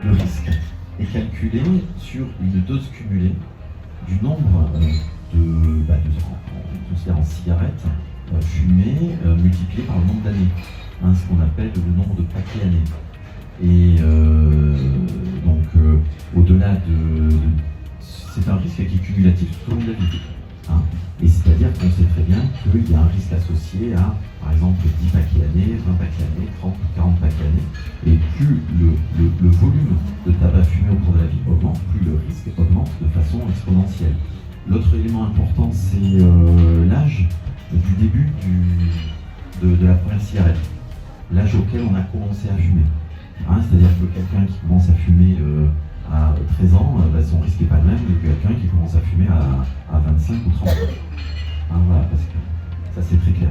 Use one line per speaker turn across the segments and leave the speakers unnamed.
Le risque est calculé sur une dose cumulée du nombre on considère en cigarettes fumées multiplié par le nombre d'années, ce qu'on appelle le nombre de paquets années. Et au-delà c'est un risque qui est cumulatif tout au long de la vie. Et c'est-à-dire qu'on sait très bien qu'il y a un risque associé à, par exemple, 10 paquets années, 20 paquets années, 30 ou 40 paquets années. Et plus le volume de tabac fumé au cours de la vie augmente, plus le risque augmente de façon exponentielle. L'autre élément important, c'est l'âge du début de la première cigarette, l'âge auquel on a commencé à fumer. C'est-à-dire que quelqu'un qui commence à fumer à 13 ans, son risque n'est pas le même que quelqu'un qui commence à fumer à 25 ou 30 ans. Voilà, parce que ça c'est très clair.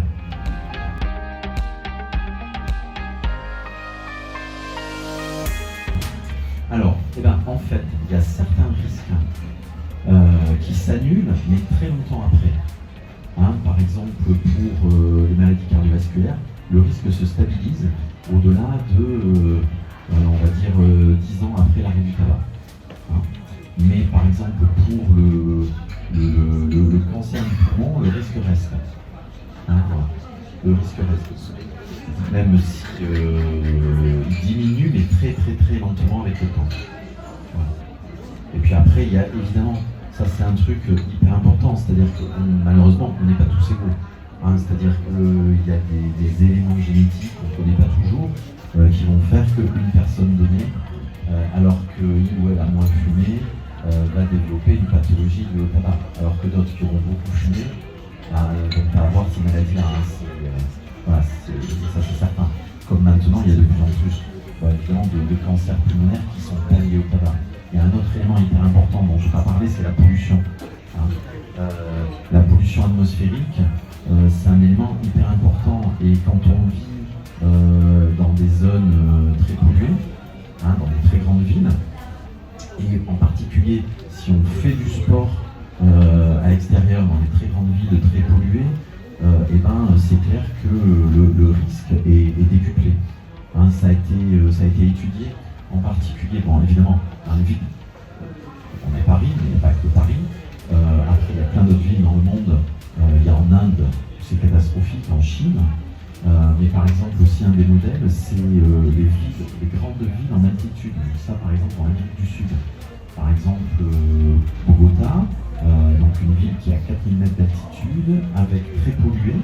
Alors, en fait, il y a certains risques qui s'annulent, mais très longtemps après. Par exemple, pour les maladies cardiovasculaires, le risque se stabilise au-delà de, on va dire, 10 ans après l'arrêt du tabac. Mais par exemple, pour le cancer du poumon, le risque reste. Voilà. Le risque reste. Même si il diminue, mais très très très lentement avec le temps. Voilà. Et puis après, il y a évidemment, ça c'est un truc hyper important, c'est-à-dire que malheureusement, on n'est pas tous égaux. C'est-à-dire qu'il y a des éléments génétiques qu'on ne connaît pas toujours, qui vont faire qu'une personne donnée, alors qu'il ou elle a moins fumé, va développer une pathologie liée au tabac, alors que d'autres qui auront beaucoup fumé vont pas avoir ces maladies-là. Voilà, ça c'est certain. Comme maintenant, il y a de plus en plus évidemment de cancers pulmonaires qui sont pas liés au tabac. Il y a un autre élément hyper important dont je ne vais pas parler, c'est la pollution. La pollution atmosphérique, c'est un élément hyper important, et quand on vit dans des zones très polluées, dans des très grandes villes, et en particulier si on fait du sport à l'extérieur dans des très grandes villes très polluées, c'est clair que le risque est décuplé. Ça a été étudié, en particulier, évidemment, dans les villes, on est Paris, mais il n'y a pas que Paris. Après, il y a plein d'autres villes dans le monde. Il y a en Inde, c'est catastrophique, en Chine. Mais par exemple, aussi un des modèles, c'est les grandes villes en altitude. Ça, par exemple, en Amérique du Sud. Par exemple, Bogota, donc une ville qui a 4000 mètres d'altitude, avec très polluée.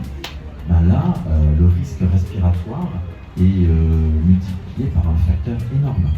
Là, le risque respiratoire est multiplié par un facteur énorme.